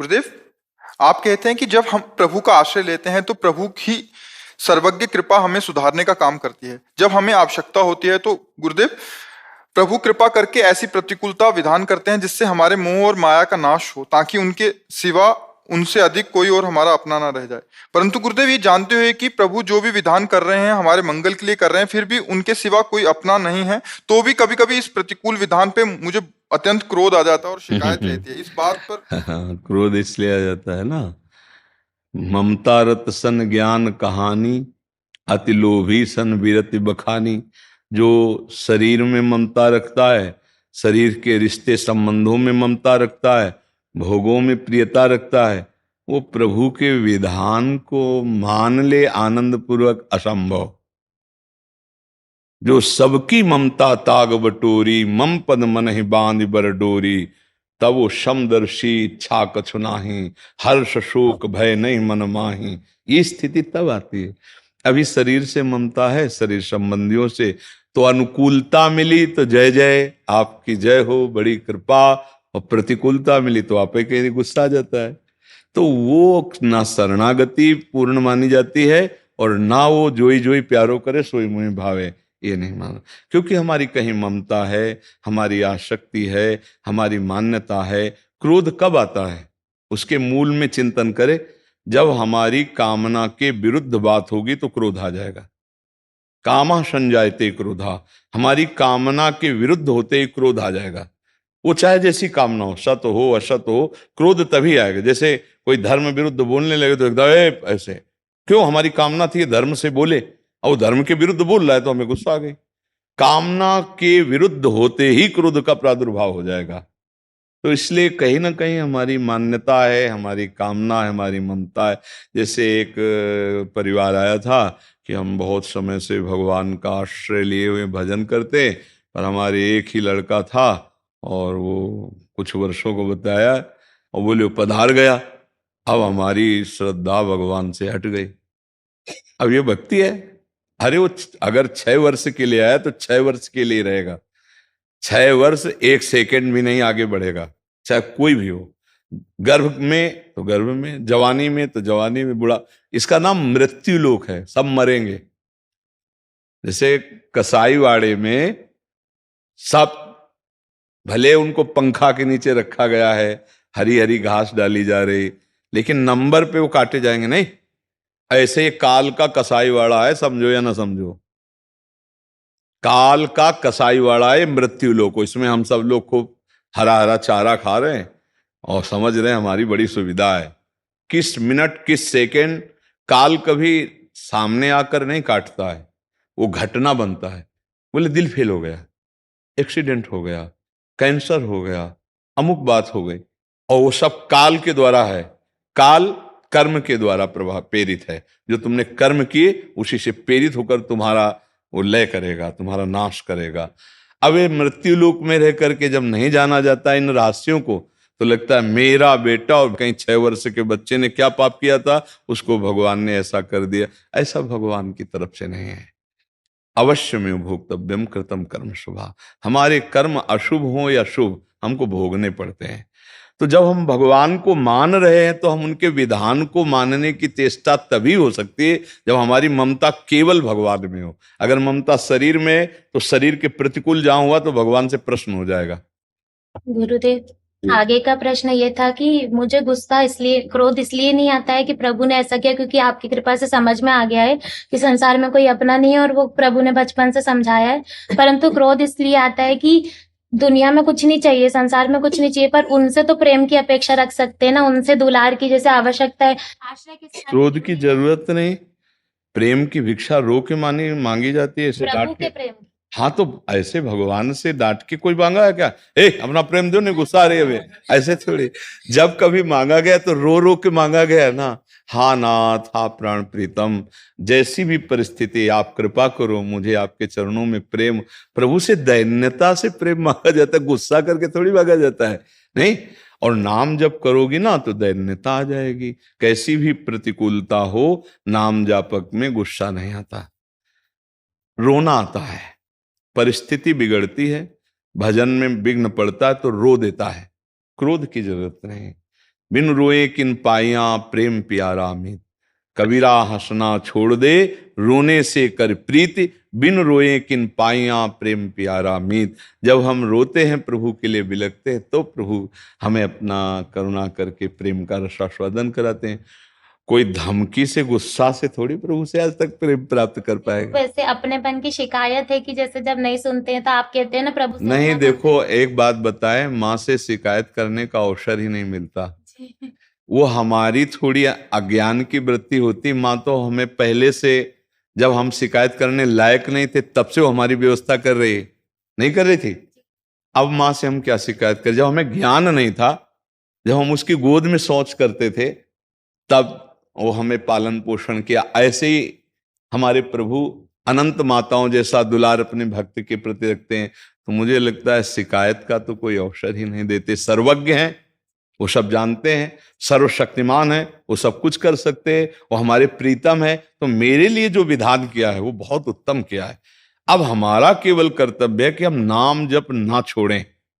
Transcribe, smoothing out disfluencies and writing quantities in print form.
गुरुदेव, आप कहते हैं कि जब हम प्रभु का आश्रय लेते हैं तो प्रभु की सर्वज्ञ कृपा हमें सुधारने का काम करती है। जब हमें आवश्यकता होती है तो गुरुदेव प्रभु कृपा करके ऐसी प्रतिकूलता विधान करते हैं जिससे हमारे मोह और माया का नाश हो, ताकि उनके सिवा उनसे अधिक कोई और हमारा अपना ना रह जाए। परंतु गुरुदेव, ये जानते हुए कि प्रभु जो भी विधान कर रहे हैं हमारे मंगल के लिए कर रहे हैं, फिर भी उनके सिवा कोई अपना नहीं है, तो भी कभी कभी इस प्रतिकूल विधान पे मुझे अत्यंत क्रोध आ जाता है और शिकायत रहती है इस बात पर। क्रोध इसलिए आ जाता है ना, ममता रत सन ज्ञान कहानी, अति लोभी सन विरति बखानी। जो शरीर में ममता रखता है, शरीर के रिश्ते संबंधों में ममता रखता है, भोगों में प्रियता रखता है, वो प्रभु के विधान को मान ले आनंद पूर्वक असंभव। जो सबकी ममता ताग बटोरी, मम पद मन ही बांध बर डोरी, तब वो समदर्शी इच्छा कछु नाही, हर्ष शोक भय नहीं मन माही। ये स्थिति तब आती है। अभी शरीर से ममता है, शरीर संबंधियों से, तो अनुकूलता मिली तो जय जय आपकी जय हो, बड़ी कृपा, और प्रतिकूलता मिली तो आपे के गुस्सा आ जाता है। तो वो ना शरणागति पूर्ण मानी जाती है, और ना वो जोई जोई प्यारो करे सोई मुहि भावे, ये नहीं माना। क्योंकि हमारी कहीं ममता है, हमारी आसक्ति है, हमारी मान्यता है। क्रोध कब आता है? उसके मूल में चिंतन करे। जब हमारी कामना के विरुद्ध बात होगी तो क्रोध आ जाएगा। कामा संजायते क्रोधा, हमारी कामना के विरुद्ध होते ही क्रोध आ जाएगा। वो चाहे जैसी कामना हो, सत हो असत हो, क्रोध तभी आएगा। जैसे कोई धर्म विरुद्ध बोलने लगे तो एकदम ऐसे, क्यों? हमारी कामना थी धर्म से बोले, और वो धर्म के विरुद्ध बोल रहा है तो हमें गुस्सा आ गई। कामना के विरुद्ध होते ही क्रोध का प्रादुर्भाव हो जाएगा। तो इसलिए कहीं ना कहीं हमारी मान्यता है, हमारी कामना है, हमारी ममता है। जैसे एक परिवार आया था कि हम बहुत समय से भगवान का आश्रय लिए हुए भजन करते, पर हमारे एक ही लड़का था, और वो कुछ वर्षों को बताया और बोले वो पधार गया। अब हमारी श्रद्धा भगवान से हट गई। अब ये भक्ति है। अरे वो अगर 6 वर्ष के लिए आया तो 6 वर्ष के लिए रहेगा। 6 वर्ष 1 सेकंड भी नहीं आगे बढ़ेगा, चाहे कोई भी हो। गर्भ में तो गर्भ में, जवानी में तो जवानी में, बुढ़ा, इसका नाम मृत्यु लोक है, सब मरेंगे। जैसे कसाईवाड़े में सब, भले उनको पंखा के नीचे रखा गया है, हरी हरी घास डाली जा रही, लेकिन नंबर पे वो काटे जाएंगे नहीं। ऐसे काल का कसाईवाड़ा है, समझो या ना समझो। काल का कसाईवाड़ा है मृत्यु लोक। इसमें हम सब लोग खूब हरा हरा चारा खा रहे हैं और समझ रहे हैं हमारी बड़ी सुविधा है। किस मिनट किस सेकंड काल कभी सामने आकर नहीं काटता है, वो घटना बनता है। बोले दिल फेल हो गया, एक्सीडेंट हो गया, कैंसर हो गया, अमुक बात हो गई, और वो सब काल के द्वारा है। काल कर्म के द्वारा प्रभाव प्रेरित है। जो तुमने कर्म किए उसी से प्रेरित होकर तुम्हारा वो लय करेगा, तुम्हारा नाश करेगा। अब ये मृत्यु लोक में रह करके जब नहीं जाना जाता इन रहस्यों को, तो लगता है मेरा बेटा और कहीं 6 वर्ष के बच्चे ने क्या पाप किया था, उसको भगवान ने ऐसा कर दिया। ऐसा भगवान की तरफ से नहीं है। अवश्य में भोक्तव्यम कृतम कर्म शुभा। हमारे कर्म अशुभ हो या शुभ, हमको भोगने पड़ते हैं। तो जब हम भगवान को मान रहे हैं तो हम उनके विधान को मानने की चेष्टा तभी हो सकती है जब हमारी ममता केवल भगवान में हो। अगर ममता शरीर में है तो शरीर के प्रतिकूल जहां हुआ तो भगवान से प्रश्न हो जाएगा। गुरुदेव, आगे का प्रश्न ये था कि मुझे गुस्सा इसलिए, क्रोध इसलिए नहीं आता है कि प्रभु ने ऐसा किया, क्योंकि आपकी कृपा से समझ में आ गया है कि संसार में कोई अपना नहीं है और वो प्रभु ने बचपन से समझाया है। परंतु क्रोध इसलिए आता है कि दुनिया में कुछ नहीं चाहिए, संसार में कुछ नहीं चाहिए, पर उनसे तो प्रेम की अपेक्षा रख सकते हैं ना, उनसे दुलार की जैसे आवश्यकता है। आश्रय किसी क्रोध की जरूरत नहीं, प्रेम की भिक्षा रो के मांगी जाती है, ऐसे प्रभु डांट के के। प्रेम। हाँ तो ऐसे भगवान से डांट के कोई मांगा है क्या? अपना प्रेम दो, नहीं गुस्सा आ रही है वे, ऐसे थोड़ी। जब कभी मांगा गया तो रो रो के मांगा गया ना। हा नाथ, हा प्राण प्रीतम, जैसी भी परिस्थिति आप कृपा करो, मुझे आपके चरणों में प्रेम। प्रभु से दैन्यता से प्रेम मांगा जाता है, गुस्सा करके थोड़ी मांगा जाता है, नहीं। और नाम जब करोगी ना तो दैन्यता आ जाएगी। कैसी भी प्रतिकूलता हो, नाम जापक में गुस्सा नहीं आता, रोना आता है। परिस्थिति बिगड़ती है, भजन में विघ्न पड़ता है तो रो देता है। क्रोध की जरूरत नहीं। बिन रोए किन पाइया प्रेम प्यारा मीत। कबीरा हंसना छोड़ दे रोने से कर प्रीति, बिन रोए किन पाइया प्रेम प्यारा मीत। जब हम रोते हैं प्रभु के लिए बिलखते हैं तो प्रभु हमें अपना करुणा करके प्रेम का रसास्वादन कराते हैं। कोई धमकी से गुस्सा से थोड़ी प्रभु से आज तक प्रेम प्राप्त कर पाएगा। वैसे अपनेपन की शिकायत है कि जैसे जब नहीं सुनते हैं तो आप कहते हैं ना प्रभु से नहीं, क्या देखो एक बात बताएं, माँ से शिकायत करने का अवसर ही नहीं मिलता। करते? वो हमारी थोड़ी अज्ञान की वृत्ति होती। माँ तो हमें पहले से, जब हम शिकायत करने लायक नहीं थे तब से वो हमारी व्यवस्था कर रही है, नहीं कर रही थी। अब माँ से हम क्या शिकायत करें? जब हमें ज्ञान नहीं था, जब हम उसकी गोद में शौच करते थे, तब वो हमें पालन पोषण किया। ऐसे ही हमारे प्रभु अनंत माताओं जैसा दुलार अपने भक्त के प्रति रखते हैं। तो मुझे लगता है शिकायत का तो कोई अवसर ही नहीं देते। सर्वज्ञ हैं, वो सब जानते हैं, सर्वशक्तिमान है, वो सब कुछ कर सकते हैं, वो हमारे प्रीतम है। तो मेरे लिए जो विधान किया है वो बहुत उत्तम किया है। अब हमारा केवल कर्तव्य है कि हम नाम जप ना छोड़ें।